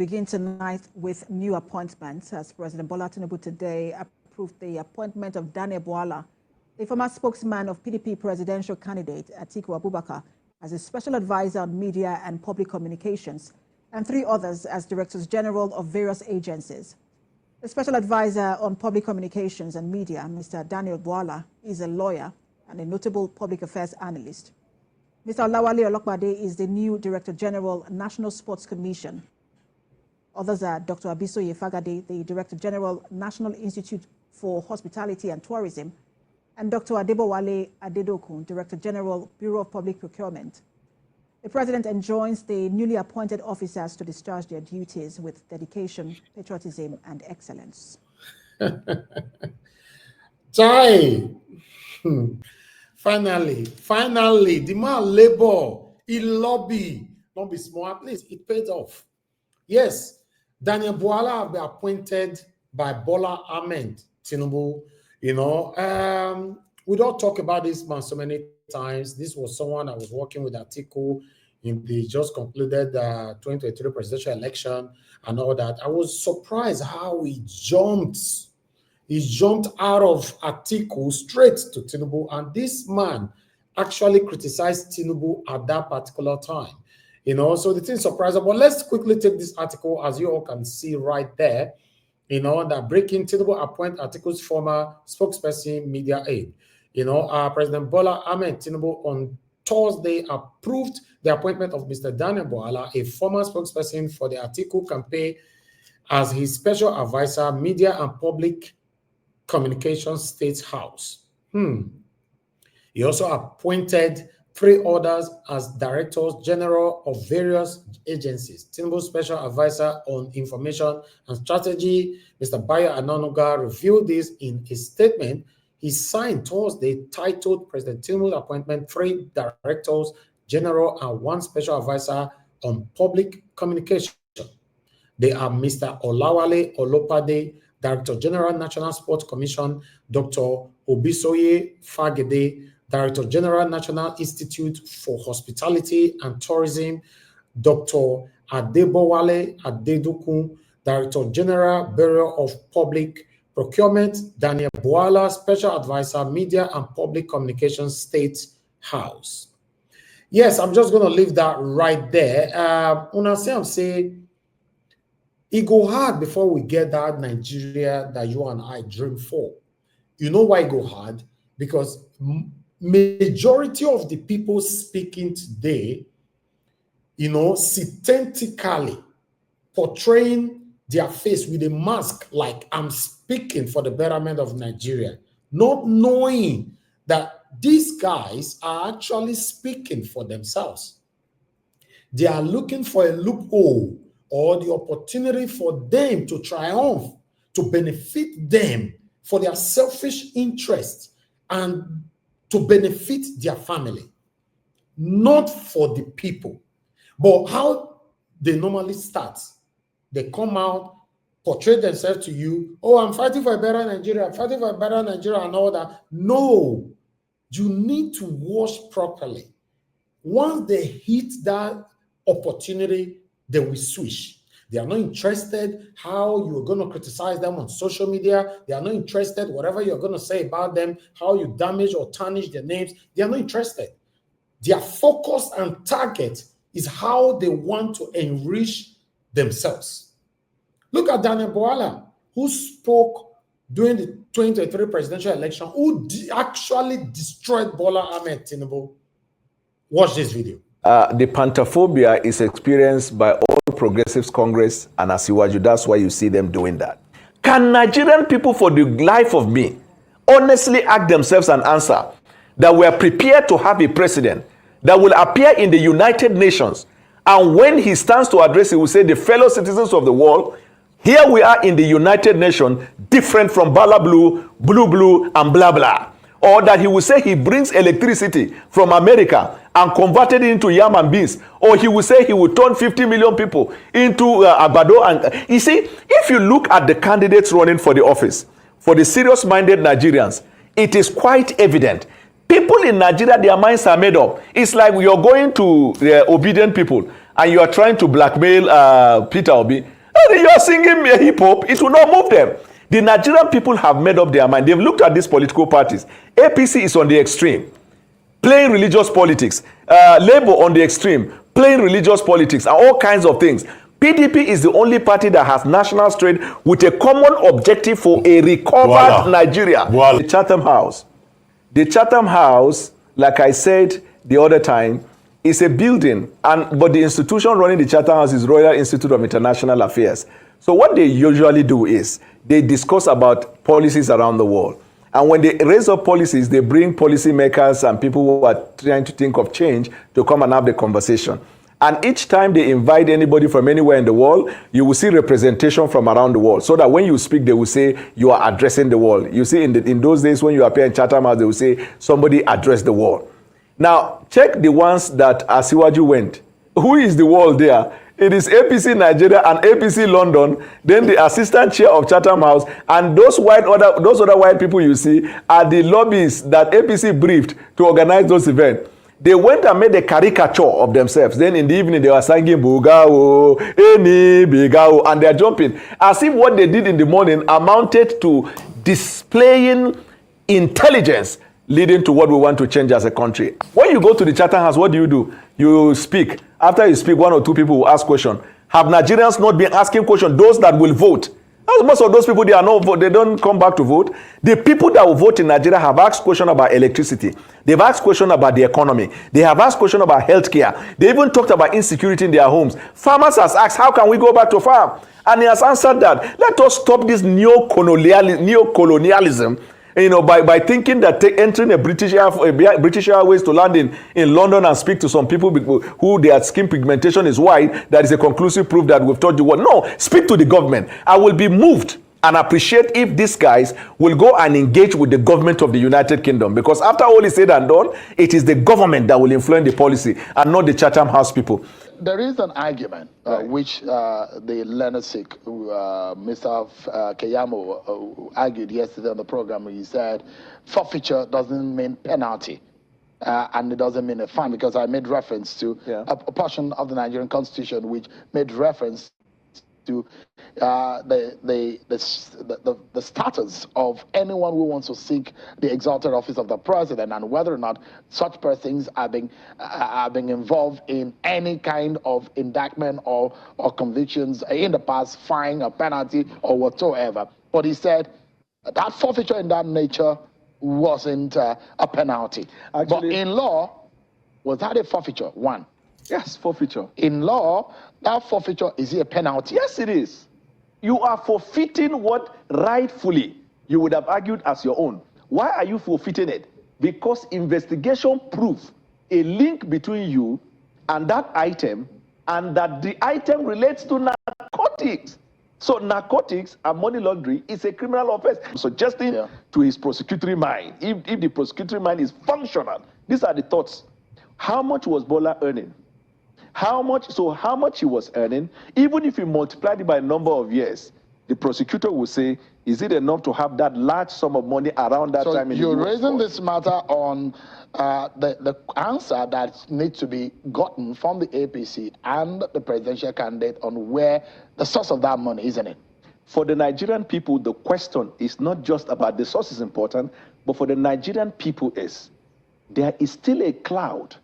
begin tonight with new appointments as President Bwala Tinubu today approved the appointment of Daniel Bwala, the former spokesman of PDP presidential candidate Atiku Abubakar, as a special advisor on media and public communications, and 3 others as directors general of various agencies. The special advisor on public communications and media, Mr. Daniel Bwala, is a lawyer and a notable public affairs analyst. Mr. Olawale Olokpade is the new Director General, National Sports Commission. Others are Dr. Abisoye Fagade, the Director General, National Institute for Hospitality and Tourism, and Dr. Adebowale Adedokun, Director General, Bureau of Public Procurement. The President enjoins the newly appointed officers to discharge their duties with dedication, patriotism, and excellence. Chai! Finally, the man labor, he lobby, don't be smart, at least it paid off. Yes, Daniel Bwala have been appointed by Bola Ahmed Tinubu. You know, we don't talk about this man so many times. This was someone I was working with Atiku in the just concluded 2023 presidential election and all that. I was surprised how he jumped. He jumped out of Atiku straight to Tinubu, and this man actually criticized Tinubu at that particular time. You know, so the thing is surprising. But let's quickly take this article, as you all can see right there. You know, that breaking Tinubu appoint Atiku's former spokesperson, media aide. You know, President Bola Ahmed Tinubu on Thursday approved the appointment of Mr. Daniel Bwala, a former spokesperson for the Atiku campaign, as his special advisor, media and public communications State House. He also appointed 3 others as directors general of various agencies. Tinubu's special advisor on information and strategy, Mr. Bayo Anonuga, revealed this in a statement he signed Thursday titled President Tinubu's appointment 3 directors general and 1 special advisor on public communication. They are Mr. Olawale Olopade, Director General, National Sports Commission, Dr. Obisoye Fagede, Director General, National Institute for Hospitality and Tourism, Dr. Adebowale Adedokun, Director General, Bureau of Public Procurement, Daniel Bwala, Special Advisor, Media and Public Communications State House. Yes, I'm just going to leave that right there. Una say, it go hard before we get that Nigeria that you and I dream for. You know why it go hard? Because majority of the people speaking today, you know, synthetically portraying their face with a mask like I'm speaking for the betterment of Nigeria, not knowing that these guys are actually speaking for themselves. They are looking for a loophole or the opportunity for them to triumph, to benefit them for their selfish interests and to benefit their family, not for the people. But how they normally start, they come out, portray themselves to you, oh, I'm fighting for a better Nigeria, I'm fighting for a better Nigeria and all that. No, you need to wash properly. Once they hit that opportunity, they will switch. They are not interested how you're going to criticize them on social media. They are not interested whatever you're going to say about them, how you damage or tarnish their names. They are not interested. Their focus and target is how they want to enrich themselves. Look at Daniel Bwala, who spoke during the 2023 presidential election, who actually destroyed Bola Ahmed Tinubu. Watch this video. The pantophobia is experienced by all Progressives Congress and Asiwaju. That's why you see them doing that. Can Nigerian people, for the life of me, honestly ask themselves and answer that we are prepared to have a president that will appear in the United Nations, and when he stands to address it, he will say, the fellow citizens of the world, here we are in the United Nations, different from Bala Blue, Blue, and blah, blah. Or that he will say he brings electricity from America and converted it into yam and beans. Or he will say he will turn 50 million people into Agbado. And you see, if you look at the candidates running for the office, for the serious-minded Nigerians, it is quite evident. People in Nigeria, their minds are made up. It's like you're going to obedient people and you are trying to blackmail Peter Obi, and you are singing hip hop, it will not move them. The Nigerian people have made up their mind. They've looked at these political parties. APC is on the extreme, playing religious politics. Labour on the extreme, playing religious politics and all kinds of things. PDP is the only party that has national strength with a common objective for a recovered Nigeria. The Chatham House. The Chatham House, like I said the other time, is a building, but the institution running the Chatham House is Royal Institute of International Affairs. So what they usually do is they discuss about policies around the world. And when they raise up policies, they bring policymakers and people who are trying to think of change to come and have the conversation. And each time they invite anybody from anywhere in the world, you will see representation from around the world. So that when you speak, they will say you are addressing the world. You see, in those days when you appear in Chatham House, they will say somebody addressed the world. Now, check the ones that Asiwaju went. Who is the world there? It is APC Nigeria and APC London, then the assistant chair of Chatham House, and those other white people you see are the lobbyists that APC briefed to organize those events. They went and made a caricature of themselves. Then in the evening, they were singing Bugao, Eni, Bigao, and they're jumping. As if what they did in the morning amounted to displaying intelligence leading to what we want to change as a country. When you go to the Chatham House, what do? You speak. After you speak, one or two people will ask questions. Have Nigerians not been asking questions? Those that will vote. Most of those people, they don't come back to vote. The people that will vote in Nigeria have asked questions about electricity. They've asked questions about the economy. They have asked questions about healthcare. They even talked about insecurity in their homes. Farmers has asked, how can we go back to farm? And he has answered that. Let us stop this neo-colonialism, by thinking that entering a British Airways to land in London and speak to some people who their skin pigmentation is white, that is a conclusive proof that we've told you what. No, speak to the government. I will be moved and appreciate if these guys will go and engage with the government of the United Kingdom, because after all is said and done, it is the government that will influence the policy and not the Chatham House people. There is an argument which the learned Sikh, Mr. Keyamo, argued yesterday on the program. He said forfeiture doesn't mean penalty, and it doesn't mean a fine, because I made reference to a portion of the Nigerian Constitution which made reference to the status of anyone who wants to seek the exalted office of the president, and whether or not such persons are being involved in any kind of indictment or convictions in the past, fine or penalty or whatsoever. But he said that forfeiture in that nature wasn't a penalty. Actually, but in law, was that a forfeiture? One. Yes, forfeiture. In law, that forfeiture, is it a penalty? Yes, it is. You are forfeiting what rightfully you would have argued as your own. Why are you forfeiting it? Because investigation proves a link between you and that item, and that the item relates to narcotics. So narcotics and money laundering is a criminal offense. Suggesting to his prosecutory mind, if the prosecutory mind is functional, these are the thoughts. How much was Bwala earning? How much he was earning, even if you multiply it by a number of years, the prosecutor will say, is it enough to have that large sum of money around that time? So you're raising this matter on the answer that needs to be gotten from the APC and the presidential candidate on where the source of that money, isn't it? For the Nigerian people, the question is not just about the source is important, but for the Nigerian people is, there is still a cloud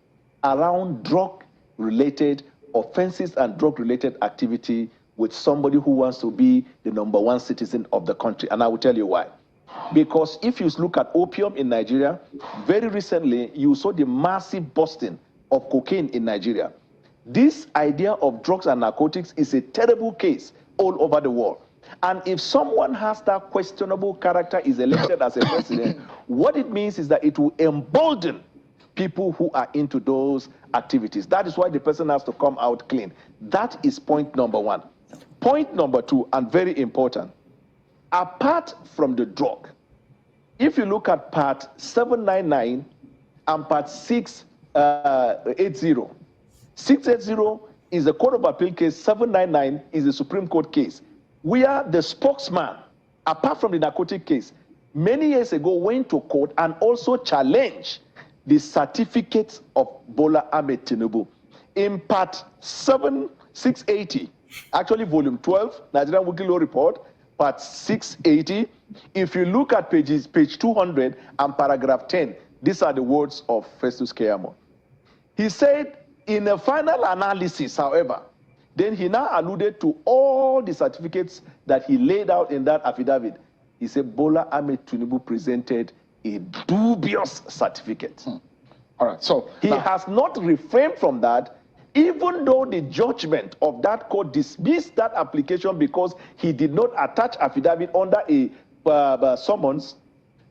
around drug-related offenses and drug-related activity with somebody who wants to be the #1 citizen of the country. And I will tell you why. Because if you look at opium in Nigeria, very recently, you saw the massive busting of cocaine in Nigeria. This idea of drugs and narcotics is a terrible case all over the world. And if someone has that questionable character, is elected as a president, what it means is that it will embolden people who are into those activities. That is why the person has to come out clean. That is point #1. Point #2, and very important, apart from the drug, if you look at part 799 and part 680, 680 is a Court of Appeal case, 799 is a Supreme Court case, where the spokesman, apart from the narcotic case, many years ago went to court and also challenged the certificate of Bola Ahmed Tinubu. in part 680, actually volume 12, Nigerian Weekly Law Report, part 680, if you look at page 200 and paragraph 10, these are the words of Festus Keyamo. He said, in a final analysis, however, then he now alluded to all the certificates that he laid out in that affidavit. He said, Bola Ahmed Tinubu presented a dubious certificate. All right, so he has not refrained from that, even though the judgment of that court dismissed that application because he did not attach affidavit under a summons.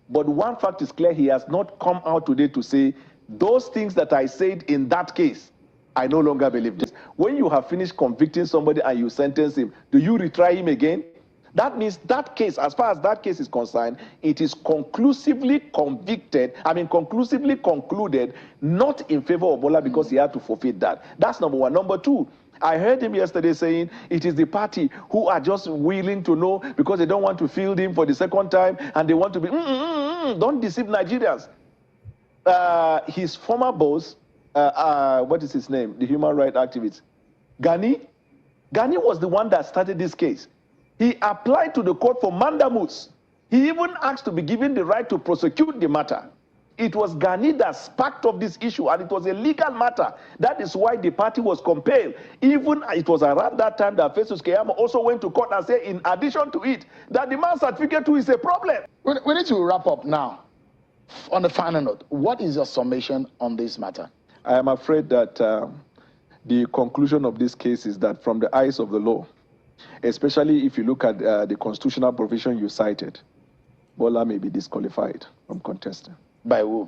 But one fact is clear, he has not come out today to say, those things that I said in that case, I no longer believe this. When you have finished convicting somebody and you sentence him, do you retry him again? That means that case, as far as that case is concerned, it is conclusively concluded, not in favor of Bola because he had to forfeit that. That's number one. Number two, I heard him yesterday saying it is the party who are just willing to know because they don't want to field him for the second time and they want to be, don't deceive Nigerians. His former boss, what is his name? The human rights activist, Gani was the one that started this case. He applied to the court for mandamus. He even asked to be given the right to prosecute the matter. It was Gani that sparked up this issue, and it was a legal matter. That is why the party was compelled. Even it was around that time that Festus Keyamo also went to court and said, in addition to it, that the man's certificate too is a problem. We need to wrap up now. On the final note, what is your summation on this matter? I am afraid that the conclusion of this case is that from the eyes of the law, especially if you look at the constitutional provision you cited, Bola may be disqualified from contesting. By who?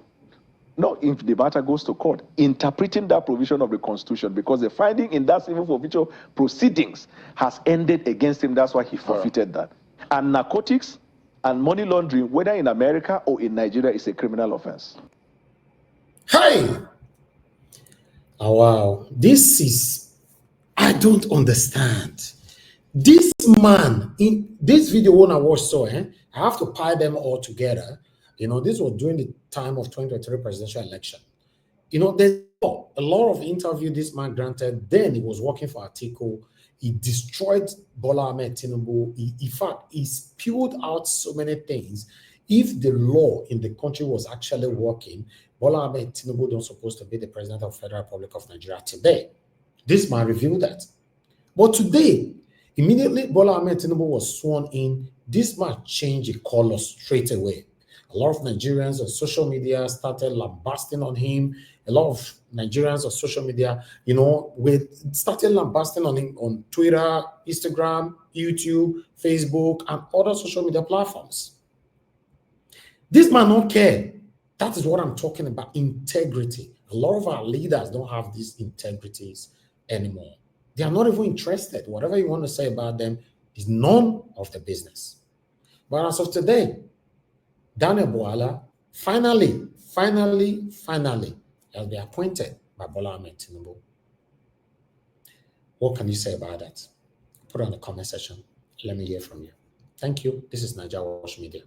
No, if the matter goes to court, interpreting that provision of the Constitution, because the finding in that civil forfeiture proceedings has ended against him. That's why he forfeited that. And narcotics and money laundering, whether in America or in Nigeria, is a criminal offense. Hey! Oh, wow. This is, I don't understand. This man, in this video when I watched, I have to pile them all together. You know, this was during the time of 2023 presidential election. You know, there's a lot of interview this man granted. Then he was working for Atiku. He destroyed Bola Ahmed Tinubu. In fact, he spewed out so many things. If the law in the country was actually working, Bola Ahmed Tinubu don't supposed to be the president of the Federal Republic of Nigeria today. This man revealed that. But today, immediately Bola Ahmed Tinubu was sworn in, this man changed the color straight away. A lot of Nigerians on social media started lambasting on him. A lot of Nigerians on social media, you know, started lambasting on him on Twitter, Instagram, YouTube, Facebook, and other social media platforms. This man don't care. That is what I'm talking about, integrity. A lot of our leaders don't have these integrities anymore. They are not even interested. Whatever you want to say about them is none of the business. But as of today, Daniel Bwala finally has been appointed by Bola Ahmed Tinubu. What can you say about that? Put it in the comment section. Let me hear from you. Thank you. This is NAIJA Watch Media.